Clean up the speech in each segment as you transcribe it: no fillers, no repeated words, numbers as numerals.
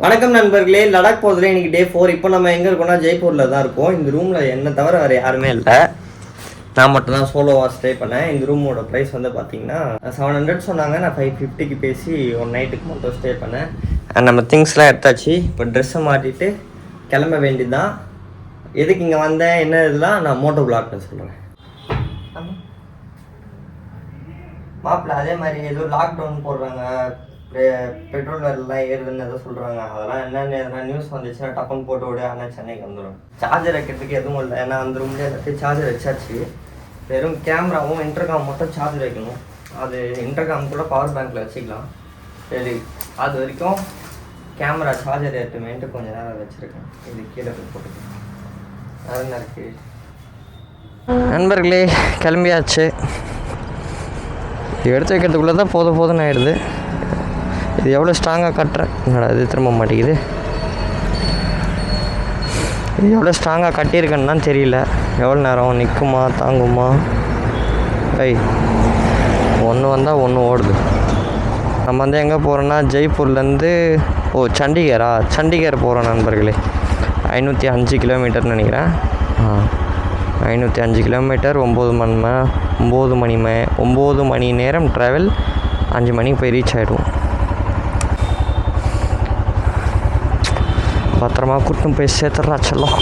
வணக்கம் நண்பர்களே, லடாக் போகிறதுல இன்றைக்கி டே 4. இப்போ நம்ம எங்கே இருக்கோம்னா ஜெய்ப்பூரில் தான் இருக்கோம். இந்த ரூமில் என்னை தவிர வேறு யாருமே இல்லை. நான் மட்டும் தான் சோலோவாக ஸ்டே பண்ணேன். இந்த ரூமோட ப்ரைஸ் வந்து பார்த்தீங்கன்னா 700 சொன்னாங்க. நான் 550க்கு பேசி ஒன் நைட்டுக்கு மட்டும் ஸ்டே பண்ணேன். நம்ம திங்ஸ்லாம் எடுத்தாச்சு. இப்போ ட்ரெஸ்ஸை மாட்டிட்டு கிளம்ப வேண்டியதுதான். எதுக்கு இங்கே வந்தேன் என்ன இதெல்லாம் நான் மோட்டோ பிளாக்ல சொல்கிறேன். மாப்பிள்ள அதே மாதிரி ஏதோ லாக்டவுன் போடுறாங்க, பெட்ரோல் விலைலாம் ஏறுதுன்னு எதோ சொல்கிறாங்க. அதெல்லாம் என்னென்னு எதனா நியூஸ் வந்துச்சுன்னா டப்புன்னு போட்டு விட. ஆனால் சென்னைக்கு வந்துடும். சார்ஜர் வைக்கிறதுக்கு எதுவும் இல்லை. ஏன்னா அந்த ரூம்லேயே எல்லாத்தையும் சார்ஜர் வச்சாச்சு. வெறும் கேமராவும் இன்டர்காம் மட்டும் சார்ஜர் வைக்கணும். அது இன்டர்காம் கூட பவர் பேங்க்கில் வச்சுக்கலாம். சரி, அது வரைக்கும் கேமரா சார்ஜர் ஏற்றுமேன்ட்டு கொஞ்சம் நேரம் வச்சுருக்கேன். இது கீழே போய் போட்டுக்கேன். அதுதான் இருக்குது. நண்பர்களே, கிளம்பியாச்சு. எடுத்து வைக்கிறதுக்குள்ளே தான் போதும்னு ஆகிடுது. இது எவ்வளோ ஸ்ட்ராங்காக கட்டுறேன். என்னடா இது திரும்ப மாட்டேங்குது. இது எவ்வளோ ஸ்ட்ராங்காக கட்டியிருக்கேன்னு தான் தெரியல. எவ்வளோ நேரம் நிற்குமா தாங்குமா? ஒன்று வந்தால் ஒன்று ஓடுது. நம்ம வந்து எங்கே போகிறோன்னா ஜெய்ப்பூர்லேருந்து சண்டிகர் போகிறோம் நண்பர்களே. 505 கிலோமீட்டர்னு நினைக்கிறேன். 505 கிலோமீட்டர், 9 மணி நேரம் ட்ராவல். 5 மணிக்கு போய் ரீச் ஆகிடுவோம். பத்திரமா கூட்டம் போய் சேர்த்துட்றா செல்லம்.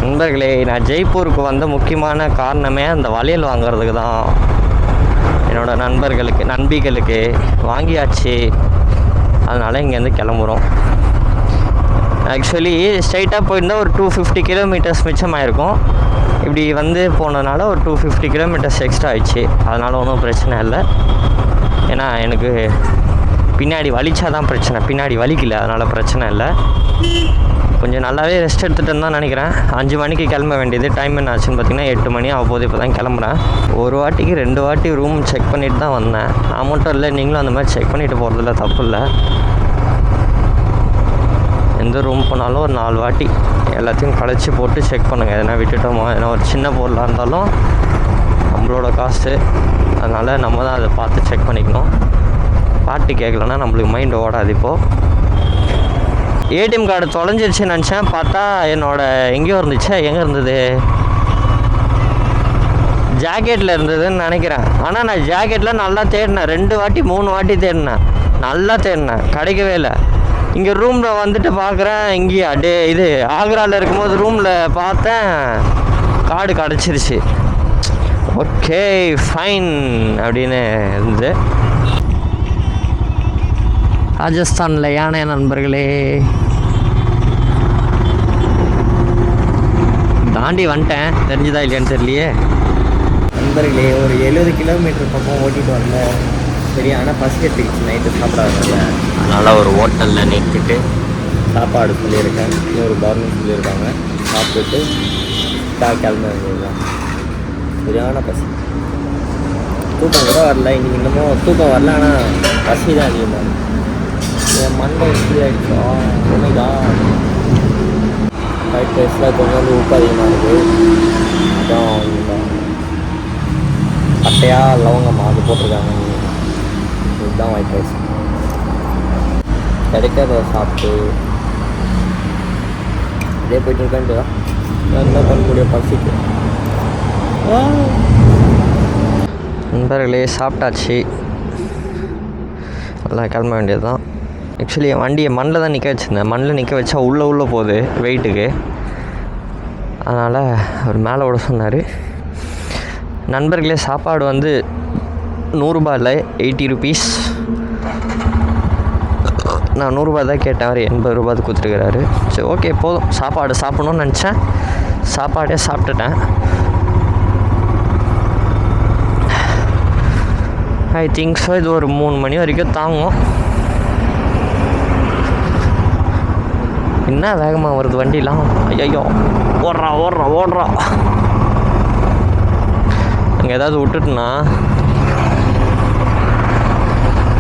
நண்பர்களே, நான் ஜெய்ப்பூருக்கு வந்த முக்கியமான காரணமே அந்த வளையல் வாங்கிறதுக்கு தான். என்னோடய நண்பிகளுக்கு வாங்கியாச்சு. அதனால் இங்கேருந்து கிளம்புறோம். ஆக்சுவலி ஸ்ட்ரைட்டாக போயிருந்தால் ஒரு 250 கிலோமீட்டர்ஸ் மிச்சமாயிருக்கும். இப்படி வந்து போனதுனால ஒரு 250 கிலோமீட்டர்ஸ் எக்ஸ்ட்ரா ஆயிடுச்சு. அதனால் ஒன்றும் பிரச்சனை இல்லை. ஏன்னா எனக்கு பின்னாடி வலிச்சா தான் பிரச்சனை. பின்னாடி வலிக்கல, அதனால் பிரச்சனை இல்லை. கொஞ்சம் நல்லாவே ரெஸ்ட் எடுத்துகிட்டு தான் நினைக்கிறேன். 5 மணிக்கு கிளம்ப வேண்டியது. டைம் என்ன ஆச்சுன்னு பார்த்தீங்கன்னா 8 மணி ஆகும்போது இப்போ தான் கிளம்புறேன். ஒரு வாட்டிக்கு 2 வாட்டி ரூம் செக் பண்ணிட்டு தான் வந்தேன். நான் மட்டும் இல்லை, நீங்களும் அந்த மாதிரி செக் பண்ணிவிட்டு போகிறதில்ல, தப்பு இல்லை. எந்த ரூம் போனாலும் ஒரு 4 வாட்டி எல்லாத்தையும் கழிச்சு போட்டு செக் பண்ணுங்கள். எதனா விட்டுட்டோமா, ஏன்னா ஒரு சின்ன பொருளாக இருந்தாலும் நம்மளோட காசு. அதனால் நம்ம தான் அதை பார்த்து செக் பண்ணிக்கணும். பாட்டு கேட்கலன்னா நம்மளுக்கு மைண்ட் ஓடாது. இப்போது ஏடிஎம் கார்டு தொலைஞ்சிருச்சுன்னு நினச்சேன். பார்த்தா எங்கே இருந்தது, ஜாக்கெட்டில் இருந்ததுன்னு நினைக்கிறேன். ஆனால் நான் ஜாக்கெட்டில் நல்லா தேடினேன். 2 வாட்டி 3 வாட்டி தேடினேன். நல்லா தேடினேன், கிடைக்கவே இல்லை. இங்கே ரூமில் வந்துட்டு பார்க்குறேன், இங்கேயா இது ஆக்ராவில் இருக்கும்போது ரூமில் பார்த்தேன், கார்டு கிடச்சிருச்சு. ஓகே ஃபைன் அப்படின்னு இருந்தது. ராஜஸ்தானில் யானை நண்பர்களே தாண்டி வந்துட்டேன். தெரிஞ்சுதா இல்லையான்னு தெரியலையே நண்பர்களே. ஒரு 70 கிலோமீட்டர் பக்கம் ஓட்டிகிட்டு வந்தேன். சரியான பசி எடுத்துக்கிச்சு நைட்டு சாப்பிடாதனால. அதனால் ஒரு ஹோட்டலில் நிறுத்திட்டு சாப்பாடு சொல்லியிருக்கேன். இன்னொரு பர்னர் சொல்லியிருக்காங்க. சாப்பிட்டுட்டு கிளம்ப வேண்டியதுதான். சரியான பசி. தூக்கம் கூட வரல இன்றைக்கி. இன்னமும் தூக்கம் வரல, ஆனால் பசி தான் அதிகமாக. என் மண்டை எப்படி ஆகிடுச்சோ ஒன்றுதா. ஒயிட் ரைஸில் கொஞ்சம் உப்பு அதிகமாக இருக்குது. அப்புறம் பட்டையா லவங்கம்மா அது போட்டிருக்காங்க. இதுதான் ஒயிட் ரைஸ். கிடைக்கிறத சாப்பிட்டு இதே போய்ட்டு இருக்கேன்ட்டு தான் என்ன பண்ண முடியும் பசிக்கு. நண்பர்களே, சாப்பிட்டாச்சு. நல்லா கிளம்ப வேண்டியது தான். ஆக்சுவலி என் வண்டியை மண்ணில் தான் நிற்க வச்சுருந்தேன். மண்ணில் நிற்க வச்சா உள்ளே போகுது வெயிட்டுக்கு. அதனால் அவர் மேலே விட சொன்னார். நண்பர்களே, சாப்பாடு வந்து 100 ரூபாய் இல்லை, 80 ருபீஸ். நான் 100 ரூபா தான் கேட்டேன். அவர் 80 ரூபாய்க்கு கொடுத்துருக்கிறாரு. சரி, ஓகே போதும். சாப்பாடு சாப்பிட்ணுன்னு நினச்சேன், சாப்பாடே சாப்பிட்டுட்டேன். ஐ திங்க் ஸோ இது ஒரு 3 மணி வரைக்கும் தாங்கும். என்ன வேகமாக வருது வண்டிலாம். ஐயோ, ஓடுறா. அங்கே ஏதாவது விட்டுட்டுனா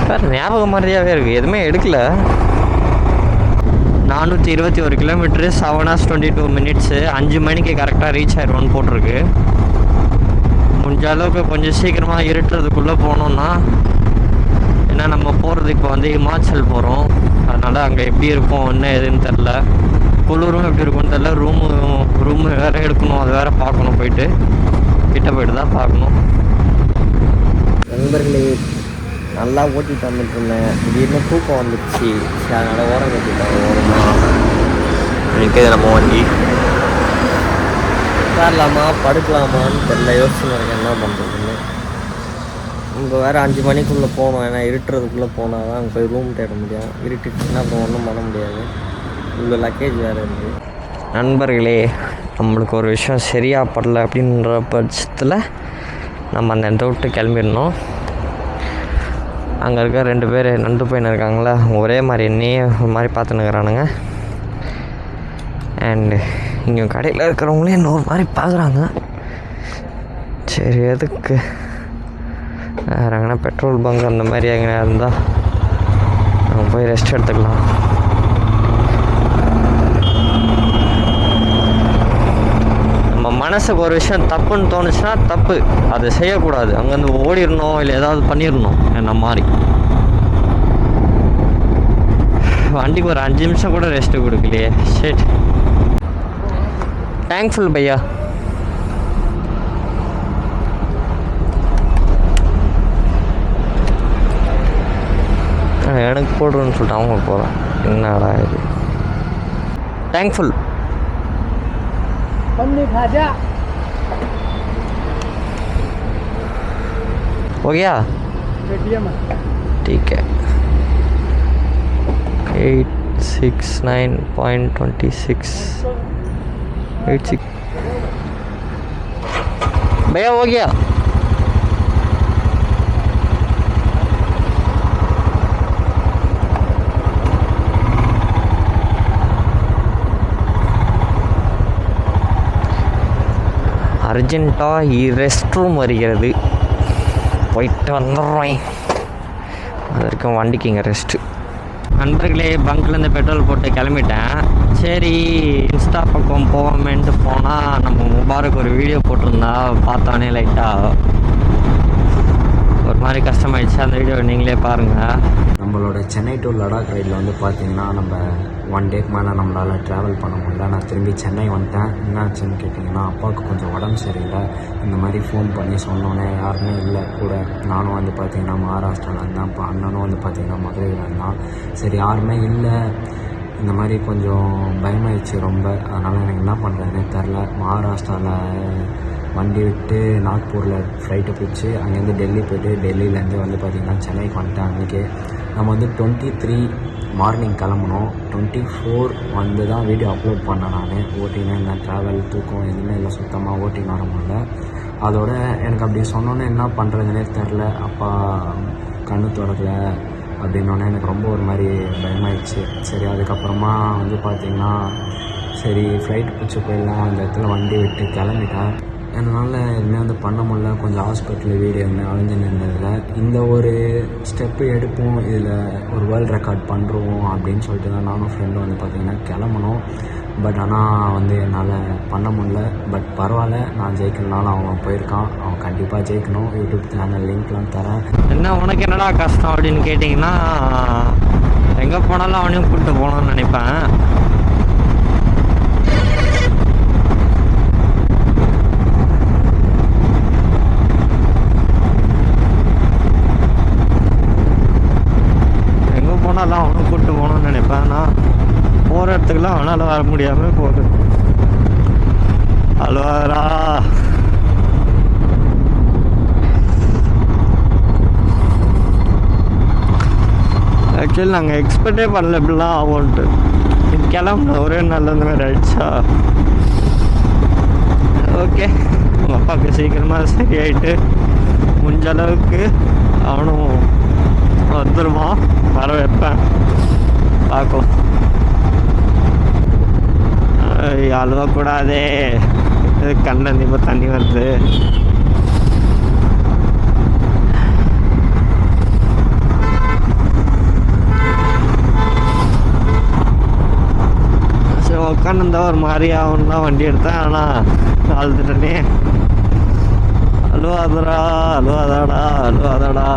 வேறு ஞாபகம் மாதிரியாகவே இருக்குது. எதுவுமே எடுக்கலை. 421 கிலோமீட்டரு, 7 hours 22 minutes. 5 மணிக்கு கரெக்டாக ரீச் ஆயிடுவோன்னு போட்டிருக்கு. முடிஞ்ச அளவுக்கு கொஞ்சம் சீக்கிரமாக இருட்டுறதுக்குள்ளே போனோன்னா போகிறது இப்போ வந்து ஹிமாச்சல் போகிறோம். அதனால் அங்கே எப்படி இருக்கும் என்ன எதுன்னு தெரில. குளிரும் எப்படி இருக்கும்னு தெரில. ரூமு வேறு எடுக்கணும், அது வேறு பார்க்கணும். போயிட்டு கிட்ட போய்ட்டு தான் பார்க்கணும். நண்பர்களே, நல்லா ஓட்டிகிட்டு வந்துட்டு இருந்தேன். திடீர்னு தூக்கம் வந்துடுச்சு. அதனால் ஓரம் கட்டிட்டேன். ஓரமாக நிற்கிது நம்ம வண்டி. உட்காரலாமா படுக்கலாமான்னு தெரில, யோசனை இருக்கேன் என்ன பண்ணுறதுன்னு. நம்ம வேறு 5 மணிக்குள்ளே போகணும். ஏன்னா இருட்டுறதுக்குள்ளே போனால் தான் அங்கே போய் ரூம் தேட முடியும். இருட்டுச்சுன்னா அப்புறம் ஒன்றும் பண்ண முடியாது. இவ்வளோ லக்கேஜ் வேறு இருக்குது. நண்பர்களே, நம்மளுக்கு ஒரு விஷயம் சரியாக படல அப்படின்ற பட்சத்தில் நம்ம அந்த இடத்த விட்டு கிளம்பிடணும். அங்கே இருக்க 2 பேர் நண்டு போயின்னு இருக்காங்களா, ஒரே மாதிரி என்னையே ஒரு மாதிரி பார்த்துன்னு இருக்கிறானுங்க. அண்டு இங்கே கடையில் இருக்கிறவங்களே இன்னொரு மாதிரி பார்க்குறாங்க. சரி, எதுக்கு வேறு எங்கன்னா பெட்ரோல் பங்க் அந்த மாதிரி எங்கன்னா இருந்தால் நம்ம போய் ரெஸ்ட் எடுத்துக்கலாம். நம்ம மனசுக்கு ஒரு விஷயம் தப்புன்னு தோணுச்சுன்னா தப்பு, அதை செய்யக்கூடாது. அங்கேருந்து ஓடிடணும், இல்லை ஏதாவது பண்ணிடணும். என்ன மாதிரி வண்டிக்கு ஒரு 5 நிமிஷம் கூட ரெஸ்ட்டு கொடுக்கலையே. ஷிட். தேங்க்ஃபுல் பையா. எனக்கு போடுறேன்னு சொல்லிட்டு அவங்க போகிறேன். என்னடா இது. தேங்க்ஃபுல். हो गया ठीक है. 869.26 86 भैया हो गया. அர்ஜென்ட்டாக ரெஸ்ட் ரூம் வருகிறது, போயிட்டு வந்துடுறேன். அது வரைக்கும் வண்டிக்கு இங்கே ரெஸ்ட்டு. நண்பர்களே, பங்க்லேருந்து பெட்ரோல் போட்டு கிளம்பிட்டேன். சரி, இன்ஸ்டா பக்கம் போவோமேன்ட்டு போனால் நம்ம முபாரக் ஒரு வீடியோ போட்டிருந்தா பார்த்தானே லைட்டாக ஒரு மாதிரி கஷ்டமாயிடுச்சு. அந்த வீடியோ நீங்களே பாருங்கள். நம்மளோட சென்னை டு லடாக் ரைடில் வந்து பார்த்திங்கன்னா நம்ம 1 டேக்கு மேலே நம்மளால் ட்ராவல் பண்ண முடியல. நான் திரும்பி சென்னை வந்துட்டேன். என்னாச்சுன்னு கேட்டிங்கன்னா, அப்பாவுக்கு கொஞ்சம் உடம்பு சரியில்லை. இந்த மாதிரி ஃபோன் பண்ணி சொன்னோன்னே யாருமே இல்லை கூட. நானும் வந்து பார்த்திங்கன்னா மகாராஷ்டிராவில் இருந்தேன். இப்போ அண்ணனும் வந்து பார்த்திங்கன்னா மதுரையில் இருந்தான். சரி, யாருமே இல்லை. இந்த மாதிரி கொஞ்சம் பயமாயிடுச்சு ரொம்ப. அதனால் எனக்கு என்ன பண்ணுறதுனே தெரில. மகாராஷ்டிராவில் வண்டி விட்டு நாக்பூரில் ஃப்ளைட்டை பிடிச்சி அங்கேருந்து டெல்லி போய்ட்டு டெல்லியிலேருந்து வந்து பார்த்திங்கன்னா சென்னைக்கு வந்துட்டேன். அன்றைக்கி நம்ம வந்து 23 மார்னிங் கிளம்பணும். 24 வந்து தான் வீடியோ அப்லோட் பண்ணேன். நான் ஓட்டினேன் இருந்தேன். ட்ராவல் தூக்கம் எதுவுமே இல்லை, சுத்தமாக ஓட்டின்னு வர முடியல. அதோட எனக்கு அப்படி சொன்னோன்னே என்ன பண்ணுறதுனே தெரில. அப்பா கண்ணு திறக்கல அப்படின்னோடனே எனக்கு ரொம்ப ஒரு மாதிரி பயமாயிடுச்சு. சரி, அதுக்கப்புறமா வந்து பார்த்திங்கன்னா சரி ஃப்ளைட் பிடிச்சி போயிடலாம், அந்த இடத்துல வண்டி விட்டு கிளம்பிட்டேன். என்னால் எதுவுமே வந்து பண்ண முடியல. கொஞ்சம் ஹாஸ்பிட்டல் வீடு எதுவுமே அலைஞ்சு நின்றதில் இந்த ஒரு ஸ்டெப்பு எடுப்போம், இதில் ஒரு வேர்ல்டு ரெக்கார்ட் பண்ணுறோம் அப்படின்னு சொல்லிட்டு தான் நானும் ஃப்ரெண்டும் வந்து பார்த்திங்கன்னா கிளம்பணும். பட் ஆனால் வந்து என்னால் பண்ண முடியல. பட் பரவாயில்ல, நான் ஜெயிக்கலனாலும் அவன் போயிருக்கான். அவன் கண்டிப்பாக ஜெயிக்கணும். யூடியூப் சேனல் லிங்க்லாம் தரேன். என்ன உனக்கு என்னடா கஷ்டம் அப்படின்னு கேட்டிங்கன்னா, எங்கே போனாலும் அவனையும் கூப்பிட்டு போகணும்னு நினைப்பேன். எங்கே போனாலும் அவனும் கூப்பிட்டு போகணும்னு நினைப்பேன். ஆனால் போகிற இடத்துக்குலாம் அவனால் வர முடியாமல் போகுது. அழுவாரா. ஆக்சுவலி நாங்கள் எக்ஸ்பெக்டே பண்ணல இப்படிலாம் ஆகும்ன்ட்டு. கிளம்புன ஒரே நாள் அந்த மாதிரி ஆயிடுச்சா. ஓகே, உங்கள் அப்பாவுக்கு சீக்கிரமாக சரியாயிட்டு முடிஞ்ச அளவுக்கு அவனும் வந்துடுவான். வர வைப்பேன், பார்க்கலாம். அழுவக்கூடாதே, கண்ணில் இப்போ தண்ணி வருது. சரி, உட்காந்துருந்தா ஒரு மாதிரி ஆகும் தான் வண்டி எடுத்தேன். ஆனால் அழுதுட்டனே. அழுவாதடா, அழுவாதாடா, அழுவாதாடா.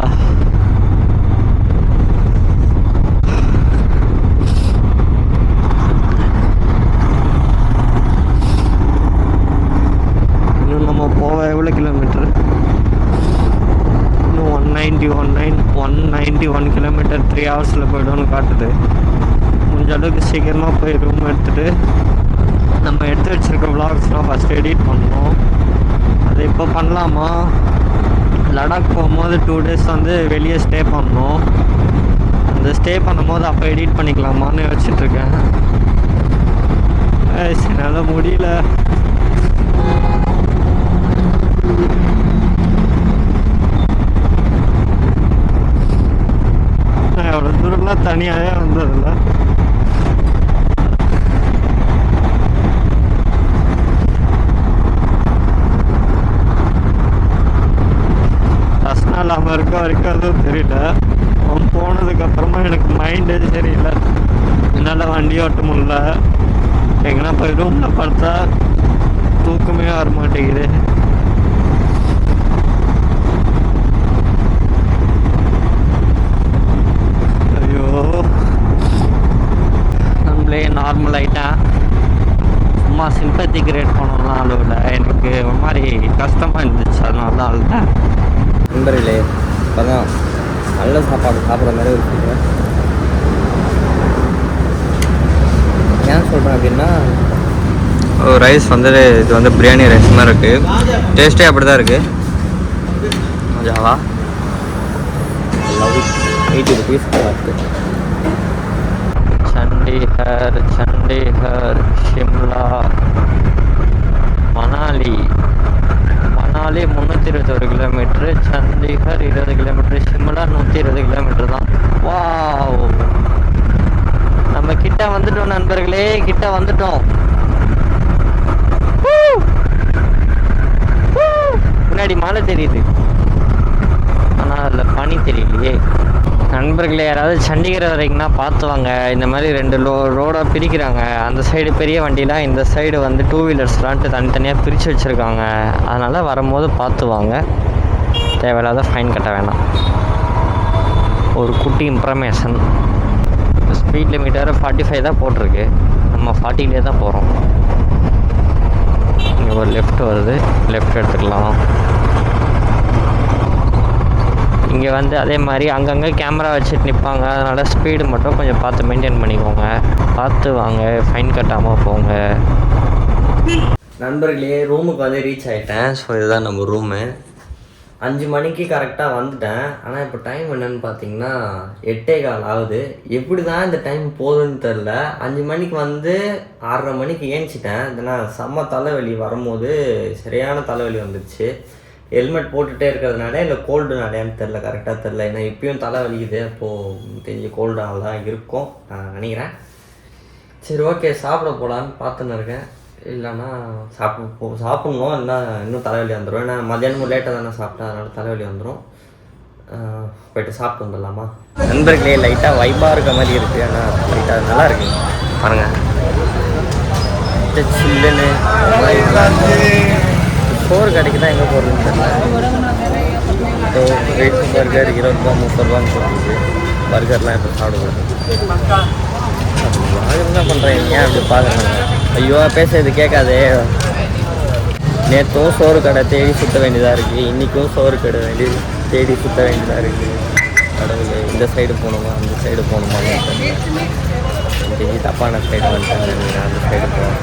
191 கிலோமீட்டர் 3 ஹவர்ஸில் போய்டும்னு காட்டுது. முடிஞ்ச அளவுக்கு சீக்கிரமாக போய் ரூம் எடுத்துகிட்டு நம்ம எடுத்து வச்சுருக்க விளாக்ஸ்லாம் ஃபஸ்ட்டு எடிட் பண்ணணும். அது இப்போ பண்ணலாமா? லடாக் போகும்போது 2 days வந்து வெளியே ஸ்டே பண்ணணும். அந்த ஸ்டே பண்ணும்போது அப்போ எடிட் பண்ணிக்கலாமான்னு யோசிச்சுட்ருக்கேன். என்னால் முடியல. நான் எவ்வளோ தூரம்லாம் தனியாகவே வந்ததில்லை. பர்சனல் இல்லாமல் இருக்க வரைக்கும் அதுவும் தெரியல. அவன் போனதுக்கப்புறமா எனக்கு மைண்டே சரியில்லை. என்னால் வண்டி ஓட்ட முடியல. எங்கன்னா போய் ரூமில் படுத்தா தூக்கமே வர மாட்டேங்குது. ஐயோ, நம்மளே நார்மல் ஆகிட்டேன். சும்மா சிம்பத்தி கிரியேட் பண்ணலாம் அளவில் எனக்கு ஒரு மாதிரி கஷ்டமாக இருந்துச்சு. அதனால தான் அழுதேன். நண்பர்களே, இப்போ தான் நல்ல சாப்பாடு சாப்பிட்ற மாதிரி இருக்குங்க. ஏன் சொல்கிறேன் அப்படின்னா, ரைஸ் வந்து இது வந்து பிரியாணி ரைஸ் மாதிரி இருக்குது. டேஸ்ட்டே அப்படி தான் இருக்குது. மஜாவா 80 rupees இருக்குது. Chandigarh, Shimla, Manali 321 kilometre, Chandigarh 20 kilometre, Shimla 120 kilometre தான். வாவ், நம்ம கிட்ட வந்துட்டோம் நண்பர்களே, கிட்ட வந்துட்டோம். முன்னாடி மழை தெரியுது, ஆனால் அதில் பனி தெரியலையே. நண்பர்களே, யாராவது சண்டிகர் வரைக்கும்னா பார்த்து வாங்க. இந்த மாதிரி 2 ரோடாக பிரிக்கிறாங்க. அந்த சைடு பெரிய வண்டிலாம், இந்த சைடு வந்து 2 வீலர்ஸ்லான்ட்டு தனித்தனியாக பிரித்து வச்சுருக்காங்க. அதனால் வரும்போது பார்த்து வாங்க. தேவையில்லாத ஃபைன் கட்ட வேணாம். ஒரு குட்டி இன்ஃபர்மேஷன். ஸ்பீட் லிமிட்டர் 45 தான் போட்டிருக்கு. நம்ம 40லே தான் போகிறோம். இங்கே ஒரு லெஃப்ட் வருது, லெஃப்ட் எடுத்துக்கலாம். இங்கே வந்து அதே மாதிரி அங்கங்கே கேமரா வச்சுட்டு நிற்பாங்க. அதனால் ஸ்பீடு மட்டும் கொஞ்சம் பார்த்து மெயின்டைன் பண்ணிக்கோங்க. பார்த்து வாங்க, ஃபைன் கட்டாமல் போங்க. நண்பர்களே, ரூமுக்கு வந்து ரீச் ஆகிட்டேன். ஸோ இதுதான் நம்ம ரூமு. 5 மணிக்கு கரெக்டாக வந்துட்டேன். ஆனால் இப்போ டைம் என்னென்னு பார்த்தீங்கன்னா 8:15 ஆகுது. எப்படி தான் இந்த டைம் போகுதுன்னு தெரில. 5 மணிக்கு வந்து 6:30 மணிக்கு ஏஞ்சிட்டேன். இதனால் செம்ம தலைவலி. வரும்போது சரியான தலைவலி வந்துடுச்சு. ஹெல்மெட் போட்டுகிட்டே இருக்கிறதுனால இல்லை கோல்டுனாலேன்னு தெரில, கரெக்டாக தெரில. ஏன்னா இப்பயும் தலை வலிக்குது. அப்போது தெரிஞ்சு கோல்டாக தான் இருக்கும் நான் நினைக்கிறேன். சரி, ஓகே, சாப்பிட போகலான்னு பார்த்துன்னு இருக்கேன். இல்லைன்னா சாப்பிட்ணும். இல்லைனா இன்னும் தலைவலி வந்துடும். ஏன்னா மத்தியானமும் லேட்டாக தானே சாப்பிட்டேன், அதனால் தலைவலி வந்துடும். போய்ட்டு சாப்பிட்டு வந்துடலாமா? நண்பர்களே, லைட்டாக வைப்பாக இருக்க மாதிரி இருக்குது. ஆனால் லைட்டாக நல்லா இருக்குது பாருங்கள். சில்லுன்னு சோறு கடைக்கு தான் எங்கே போடுறதுன்னு தெரியல. இப்போ பர்கர் 20 ரூபா 30 ரூபான்னு போட்டுருக்கு. பர்கர்லாம் இப்போ சாப்பிடுவோம். என்ன பண்ணுறேன், ஏன் அப்படி பார்க்குறாங்க? ஐயோ, பேசுறது கேட்காதே. நேற்றும் சோறு கடை தேடி சுற்ற வேண்டியதாக இருக்குது. இன்றைக்கும் சோறு கடை தேடி சுற்ற வேண்டியதாக இருக்குது. கடவுளே, இந்த சைடு போகணுமா அந்த சைடு போகணுமான்னு தெரிஞ்சு தப்பான சைடு வந்துட்டேன். அந்த சைடு போவேன்.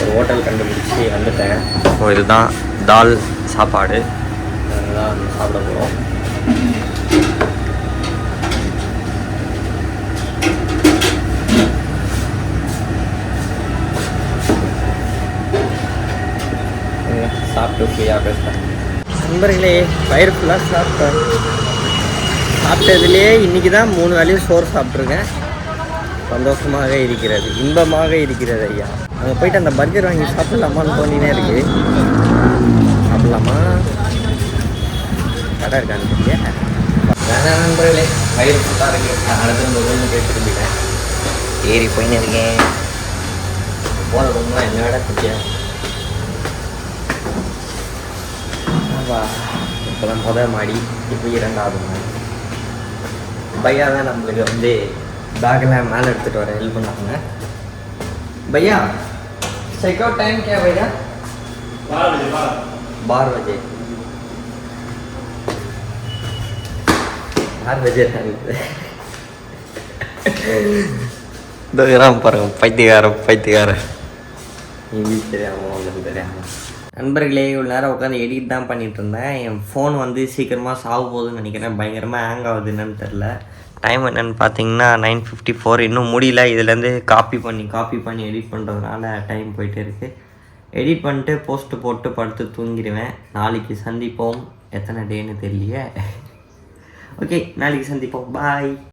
ஒரு ஹோட்டல் கண்டுபிடிச்சி வந்துட்டேன். ஸோ இதுதான் தால் சாப்பாடு. அதுதான் சாப்பிட போகிறோம். சாப்பிட்டு ஃப்ரீயாக பேசுகிறேன். நண்பர்களே, வயிறு ஃபுல்லாக சாப்பிட்டதுலேயே இன்றைக்கி தான் 3 வேளையும் சோறு சாப்பிட்ருக்கேன். சந்தோஷமாக இருக்கிறது, இன்பமாக இருக்கிறது ஐயா. அங்கே போயிட்டு அந்த பர்கர் வாங்கி சாப்பிட்லாமான்னு தோணினே இருக்குது. சாப்பிட்லாமா? கடை இருக்கான்னு தெரியல. வேணாம் நண்பர்களே, வயிறு ஃபுல்லாக இருக்குது. அதனால திரும்ப ரூமுக்கு போய் திரும்பிட்டேன். ஏறி போயின்னு இருக்கேன். போகிற ரூம்லாம் என்ன விட குட்டியா. இப்போ தான் முதல் மாடி, இப்போ 2வது மாடி. பையா தான் நம்மளுக்கு வந்து பேக்கெல்லாம் மேலே எடுத்துகிட்டு வர ஹெல்ப் பண்ணாங்க. भैया चेकआउट टाइम क्या भैया? 12 बजे। யார் விஜயகாந்த் இதெல்லாம் பாருங்க பைத்தியக்காரன் இங்கிலீஷ் தெரியாமல் ஒன்றும் தெரியாமல். நண்பர்களே இவ்வளோ நேரம் உட்காந்து எடிட் தான் பண்ணிகிட்டு இருந்தேன். என் ஃபோன் வந்து சீக்கிரமாக சாக போகுதுன்னு நினைக்கிறேன். பயங்கரமாக ஹேங் ஆகுது என்னன்னு தெரில. டைம் என்னென்னு பார்த்தீங்கன்னா 9:54. இன்னும் முடியல. இதுலேருந்து காப்பி பண்ணி எடிட் பண்ணுறதுனால டைம் போயிட்டே இருக்குது. எடிட் பண்ணிட்டு போஸ்ட்டு போட்டு படுத்து தூங்கிடுவேன். நாளைக்கு சந்திப்போம். எத்தனை டேன்னு தெரியலையே. ஓகே, நாளைக்கு சந்திப்போம். பாய்.